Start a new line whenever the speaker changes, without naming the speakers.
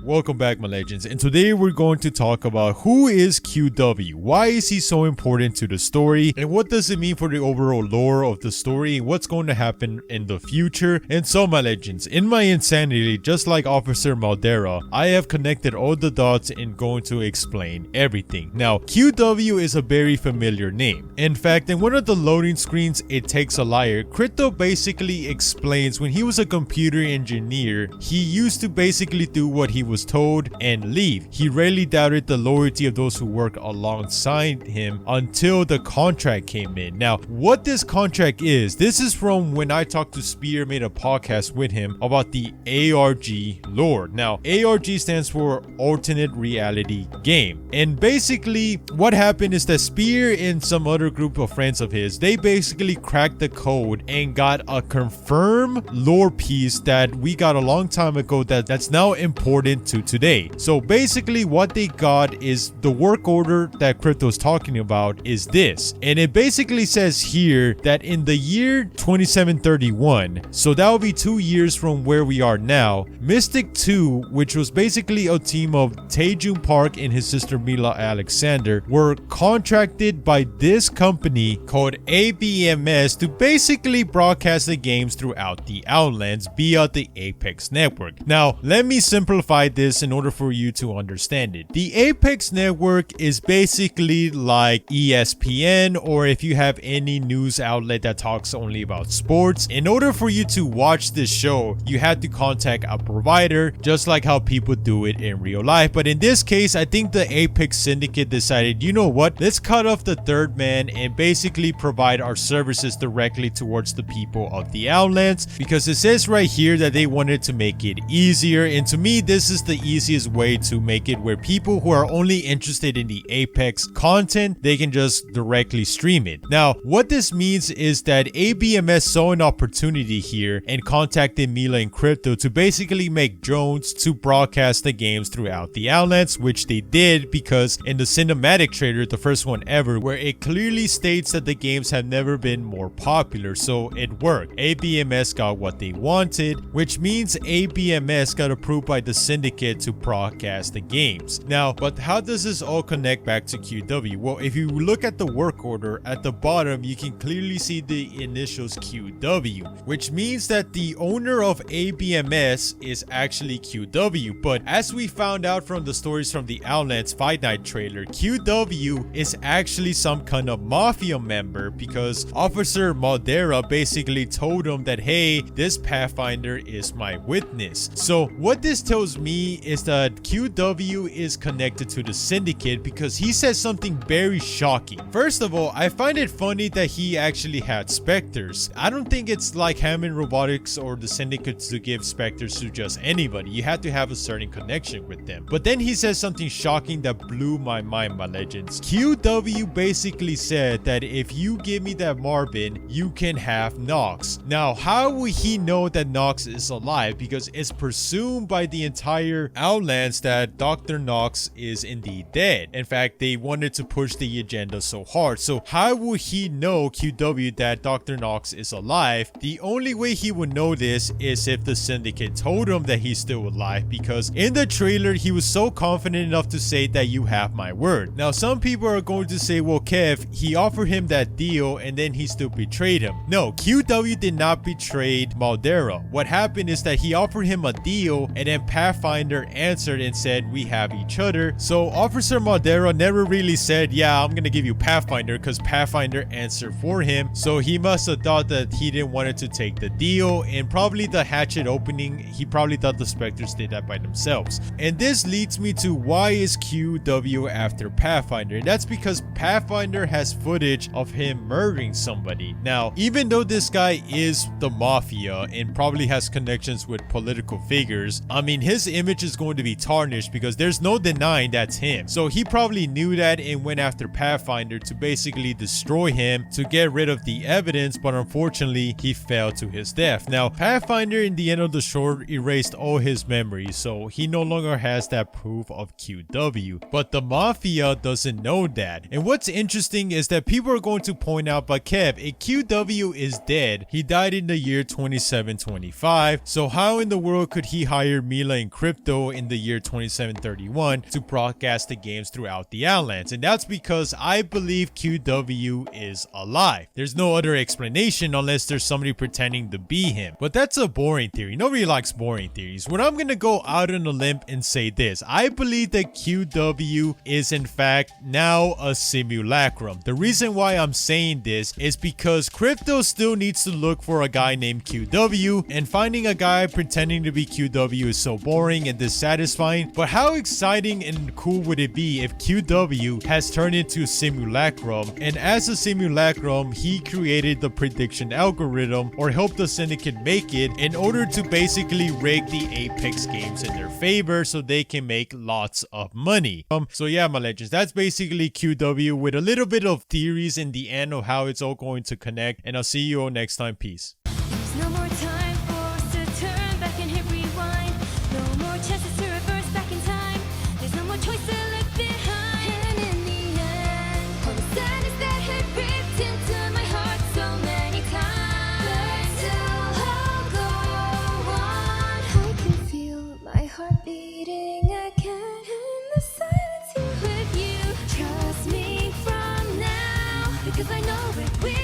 Welcome back, my legends, and today we're going to talk about who is Q.W, why is he so important to the story, and what does it mean for the overall lore of the story, and what's going to happen in the future. And so, my legends, in my insanity, just like Officer Maldera, I have connected all the dots and going to explain everything. Now, Q.W is a very familiar name. In fact, in one of the loading screens, It Takes a Liar, Crypto basically explains when he was a computer engineer, he used to basically do what he was told and leave. He rarely doubted the loyalty of those who worked alongside him until the contract came in. Now, what this contract is, this is from when I talked to Spear, made a podcast with him about the ARG lore. Now, ARG stands for Alternate Reality Game. And basically, what happened is that Spear and some other group of friends of his, they basically cracked the code and got a confirmed lore piece that we got a long time ago that's now important to today. So basically what they got is the work order that Crypto's talking about is this. And it basically says here that in the year 2731, so that will be 2 years from where we are now, Mystic 2, which was basically a team of Taejun Park and his sister Mila Alexander, were contracted by this company called ABMS to basically broadcast the games throughout the Outlands via the Apex network. Now, let me simplify this in order for you to understand it. The Apex network is basically like ESPN, or if you have any news outlet that talks only about sports. In order for you to watch this show, you had to contact a provider, just like how people do it in real life. But in this case, I think the Apex Syndicate decided, you know what, let's cut off the third man and basically provide our services directly towards the people of the Outlands, because it says right here that they wanted to make it easier. And to me, this is the easiest way to make it where people who are only interested in the Apex content, they can just directly stream it. Now, what this means is that ABMS saw an opportunity here and contacted Mila and Crypto to basically make drones to broadcast the games throughout the Outlands, which they did, because in the cinematic trailer, the first one ever, where it clearly states that the games have never been more popular, so it worked. ABMS got what they wanted, which means ABMS got approved by the Syndicate to broadcast the games. Now, but how does this all connect back to QW? Well, if you look at the work order at the bottom, you can clearly see the initials QW, which means that the owner of ABMS is actually QW. But as we found out from the stories from the Outlands Fight Night trailer, QW is actually some kind of mafia member, because Officer Maldera basically told him that, hey, this Pathfinder is my witness. So what this tells me is that QW is connected to the Syndicate, because he says something very shocking. First of all, I find it funny that he actually had specters. I don't think it's like Hammond Robotics or the Syndicate to give specters to just anybody. You had to have a certain connection with them. But then he says something shocking that blew my mind, my legends. QW basically said that if you give me that Marvin, you can have Nox. Now, how would he know that Nox is alive? Because it's presumed by the entire Outlands that Dr. Nox is indeed dead. In fact, they wanted to push the agenda so hard. So how would he know, QW, that Dr. Nox is alive? The only way he would know this is if the Syndicate told him that he's still alive, because in the trailer, he was so confident enough to say that you have my word. Now, some people are going to say, well, Kev, he offered him that deal and then he still betrayed him. No, QW did not betray Maldera. What happened is that he offered him a deal and then Pathfinder answered and said, we have each other. So Officer Maldera never really said, yeah, I'm gonna give you Pathfinder, because Pathfinder answered for him. So he must have thought that he didn't want to take the deal, and probably the hatchet opening, he probably thought the Spectres did that by themselves. And this leads me to, why is QW after Pathfinder? And that's because Pathfinder has footage of him murdering somebody. Now, even though this guy is the mafia and probably has connections with political figures, I mean, his image is going to be tarnished, because there's no denying that's him. So he probably knew that and went after Pathfinder to basically destroy him to get rid of the evidence, but unfortunately he fell to his death. Now, Pathfinder in the end of the short erased all his memories, so he no longer has that proof of QW. But the mafia doesn't know that. And what's interesting is that people are going to point out, but Kev, if QW is dead, he died in the year 2725, so how in the world could he hire Mila and Crypto crypto in the year 2731 to broadcast the games throughout the Outlands, and that's because I believe QW is alive. There's no other explanation unless there's somebody pretending to be him. But that's a boring theory. Nobody likes boring theories. What I'm gonna go out on a limb and say this: I believe that QW is in fact now a simulacrum. The reason why I'm saying this is because crypto still needs to look for a guy named QW, and finding a guy pretending to be QW is so boring and dissatisfying. But how exciting and cool would it be if QW has turned into a simulacrum, and as a simulacrum he created the prediction algorithm, or helped the syndicate make it, in order to basically rig the Apex games in their favor so they can make lots of money. So yeah, my legends, that's basically QW with a little bit of theories in the end of how it's all going to connect, and I'll see you all next time. Peace.
There's no more time for us to turn back and hit rewind. No more chances to reverse back in time. There's no more choice to look behind. And in the end, all the sadness that had ripped into my heart so many times, but still I'll go on. I can feel my heart beating again in the silence here with you. Trust me from now, because I know it will.